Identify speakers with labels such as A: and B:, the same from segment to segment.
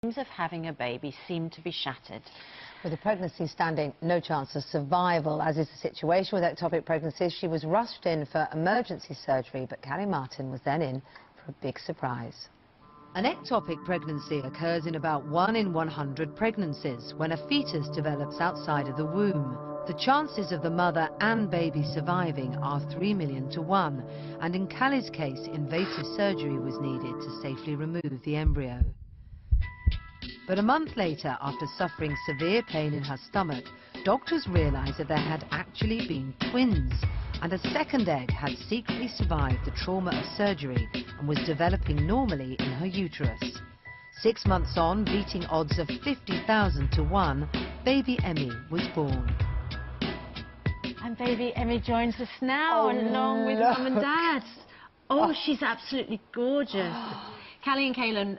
A: dreams of having a baby seemed to be shattered.
B: With the pregnancy standing no chance of survival, as is the situation with ectopic pregnancies, she was rushed in for emergency surgery, but Callie Martin was then in for a big surprise. An ectopic pregnancy occurs in about 1 in 100 pregnancies when a fetus develops outside of the womb. The chances of the mother and baby surviving are 3 million to 1, and in Callie's case, invasive surgery was needed to safely remove the embryo. But a month later, after suffering severe pain in her stomach, doctors realized that there had actually been twins, and a second egg had secretly survived the trauma of surgery and was developing normally in her uterus. 6 months on, beating odds of 50,000 to 1, baby Emmie was born.
A: And baby Emmie joins us now, along with Mum and Dad. Oh, she's absolutely gorgeous. Callie and Kailan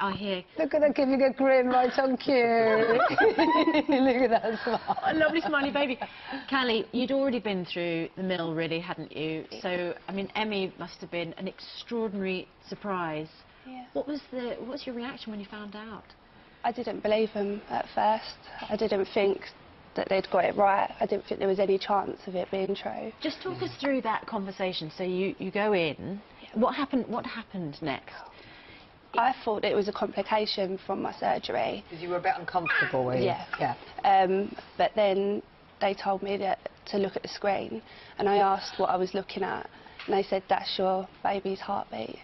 A: are here.
B: Look at her giving a grin right on cue. Look at that smile.
A: A lovely smiley baby. Callie, you'd already been through the mill, really, hadn't you? So, I mean, Emmie must have been an extraordinary surprise.
C: Yeah.
A: What was your reaction when you found out?
C: I didn't believe them at first. I didn't think that they'd got it right. I didn't think there was any chance of it being true.
A: Just talk us through that conversation. So you go in. What happened next?
C: I thought it was a complication from my surgery.
B: Because you were a bit uncomfortable, were you?
C: Yeah. But then they told me to look at the screen, and I asked what I was looking at, and they said, that's your baby's heartbeat.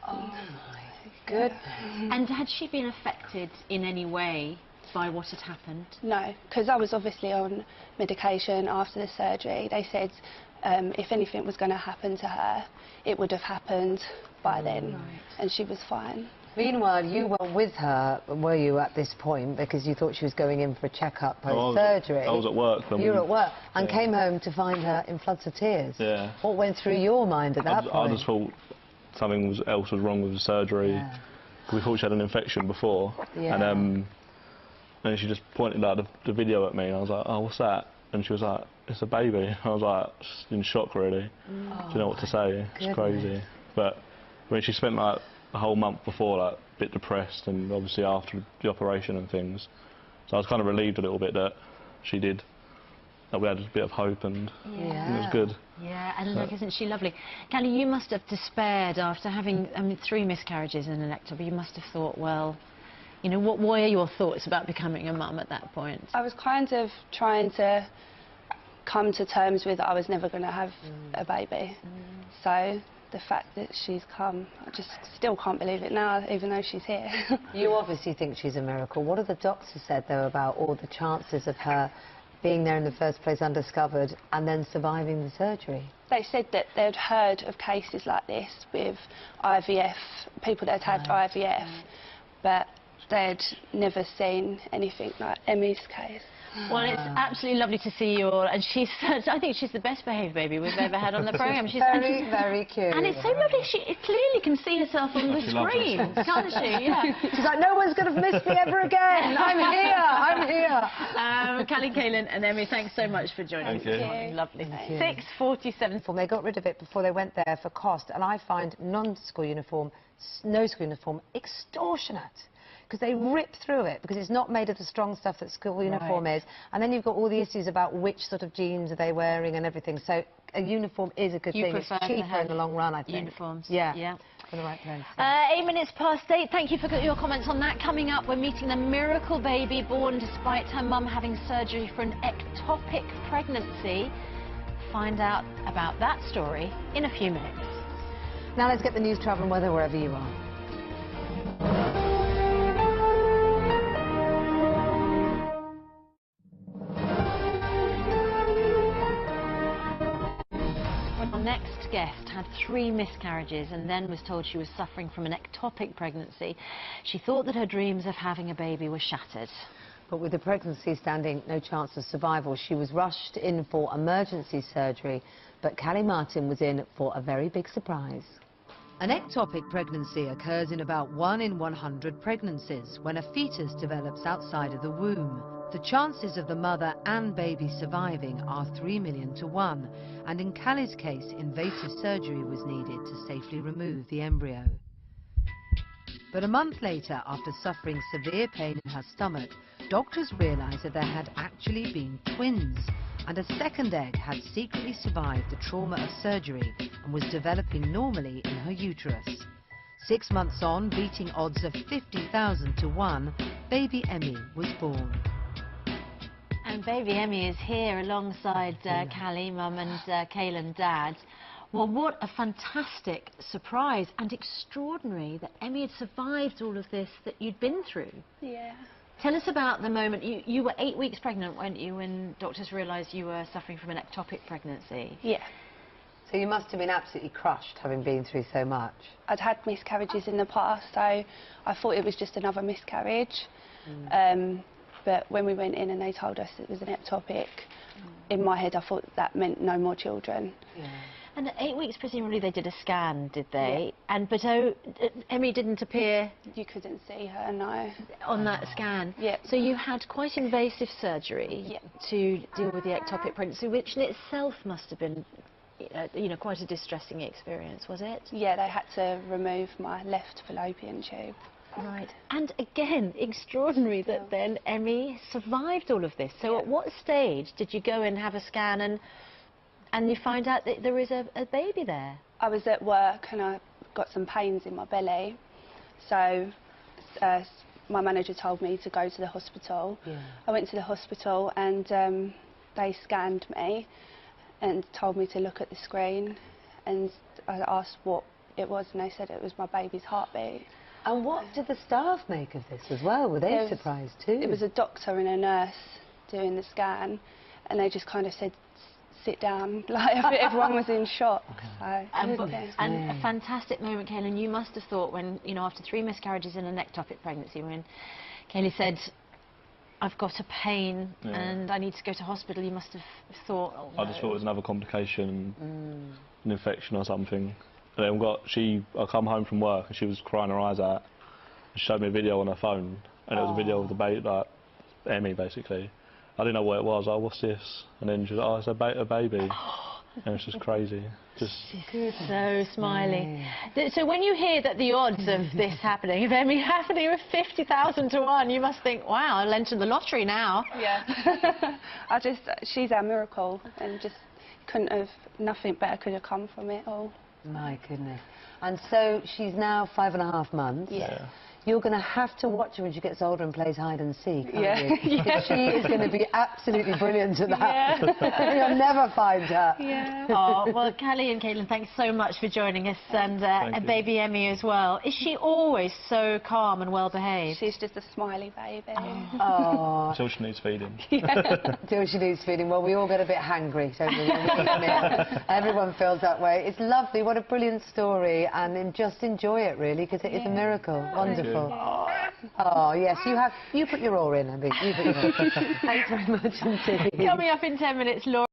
B: Oh my goodness.
A: And had she been affected in any way by what had happened?
C: No, because I was obviously on medication after the surgery. They said if anything was going to happen to her, it would have happened by then, and she was fine.
B: Meanwhile, you were with her, were you, at this point, because you thought she was going in for a checkup post-surgery?
D: I was at work.
B: You were at work, and came home to find her in floods of tears.
D: Yeah.
B: What went through your mind at that point?
D: I just thought something else was wrong with the surgery.
B: Yeah.
D: We thought she had an infection before.
B: Yeah.
D: And she just pointed out the video at me, and I was like, oh, what's that? And she was like, it's a baby. I was like, just in shock, really. Do you know what to say? It's crazy. But I mean, she spent like the whole month before like a bit depressed, and obviously after the operation and things. So I was kind of relieved a little bit that that we had a bit of hope, and it was good.
A: Yeah, and look, isn't she lovely? Callie, you must have despaired after having 3 miscarriages and an ectopic. You must have thought, well, you know, what were your thoughts about becoming a mum at that point?
C: I was kind of trying to come to terms with I was never going to have a baby. So the fact that she's come, I just still can't believe it now, even though she's here.
B: You obviously think she's a miracle. What have the doctors said, though, about all the chances of her being there in the first place undiscovered and then surviving the surgery?
C: They said that they'd heard of cases like this with IVF, people that had had IVF, but they'd never seen anything like Emmie's case.
A: Well, it's absolutely lovely to see you all, and I think she's the best behaved baby we've ever had on the programme. She's
B: very cute.
A: And it's so lovely, she clearly can see herself on the screen, can't she? Yeah.
B: She's like, no one's going to miss me ever again. I'm here.
A: Callie, Kailan and Emmie, thanks so much for joining us this morning. Lovely. 6:47.
B: They got rid of it before they went there for cost, and I find non-school uniform, no school uniform, extortionate. Because they rip through it, because it's not made of the strong stuff that school uniform is. And then you've got all the issues about which sort of jeans are they wearing and everything. So a uniform is a good thing. It's cheaper in the long run, I think.
A: Uniforms.
B: Yeah. For the right place.
A: 8 minutes past 8. Thank you for your comments on that. Coming up, we're meeting the miracle baby born despite her mum having surgery for an ectopic pregnancy. Find out about that story in a few minutes.
B: Now let's get the news, travel and weather wherever you are.
A: Our next guest had 3 miscarriages and then was told she was suffering from an ectopic pregnancy. She thought that her dreams of having a baby were shattered.
B: But with the pregnancy standing no chance of survival, she was rushed in for emergency surgery. But Callie Martin was in for a very big surprise. An ectopic pregnancy occurs in about 1 in 100 pregnancies when a fetus develops outside of the womb. The chances of the mother and baby surviving are 3 million to 1, and in Callie's case, invasive surgery was needed to safely remove the embryo. But a month later, after suffering severe pain in her stomach, doctors realised that there had actually been twins, and a second egg had secretly survived the trauma of surgery and was developing normally in her uterus. 6 months on, beating odds of 50,000 to 1, baby Emmie was born.
A: And baby Emmie is here alongside Callie, mum, and Kailan, dad. Well, what a fantastic surprise and extraordinary that Emmie had survived all of this that you'd been through.
C: Yeah.
A: Tell us about the moment. You were 8 weeks pregnant, weren't you, when doctors realised you were suffering from an ectopic pregnancy?
C: Yeah.
B: So you must have been absolutely crushed, having been through so much.
C: I'd had miscarriages in the past, so I thought it was just another miscarriage. But when we went in and they told us it was an ectopic, in my head I thought that meant no more children.
B: Yeah.
A: And at 8 weeks, presumably they did a scan, did they?
C: Yeah.
A: But Emmie didn't appear.
C: You couldn't see her, no.
A: On that scan.
C: Yeah.
A: So you had quite invasive surgery to deal with the ectopic pregnancy, which in itself must have been, you know, quite a distressing experience, was it?
C: Yeah, they had to remove my left fallopian tube.
A: Right. And again, extraordinary that then Emmie survived all of this. So at what stage did you go and have a scan and you find out that there is a baby there?
C: I was at work and I got some pains in my belly. So my manager told me to go to the hospital. Yeah. I went to the hospital and they scanned me and told me to look at the screen, and I asked what it was and they said it was my baby's heartbeat.
B: And what did the staff make of this as well? Were they surprised too?
C: It was a doctor and a nurse doing the scan, and they just kind of said, sit down, like everyone was in shock. So,
A: and a fantastic moment, Kailan. You must have thought when, you know, after 3 miscarriages and an ectopic pregnancy, when Callie said, I've got a pain and I need to go to hospital, you must have thought, oh, no.
D: I just thought it was another complication, an infection or something. And then I come home from work and she was crying her eyes out. She showed me a video on her phone, and it was a video of the baby, like Emmie basically. I didn't know what it was. Oh, what's this? And then she was like, oh, it's a baby. And it's just crazy.
A: She's so smiley. So when you hear that the odds of this happening, of Emmie happening with 50,000 to 1, you must think, wow, I'll enter the lottery now.
C: Yeah. She's our miracle, and just nothing better could have come from it all.
B: My goodness. And so she's now 5.5 months.
C: Yeah.
B: You're going to have to watch her when she gets older and plays hide and seek, aren't you?
C: Yeah.
B: She is going to be absolutely brilliant at that. Yeah. You'll never find her.
C: Yeah.
A: Oh, well, Callie and Kailan, thanks so much for joining us, and baby Emmie as well. Is she always so calm and well behaved?
C: She's just a smiley baby.
B: Oh.
D: Until she needs feeding.
B: Until she needs feeding. Well, we all get a bit hangry, don't we? Everyone feels that way. It's lovely. What a brilliant story, and just enjoy it, really, because it is a miracle. Wonderful. Oh, yes, you put your oar in, Emmie. You put your oar in. Thanks very much indeed.
A: Coming up in 10 minutes, Laura.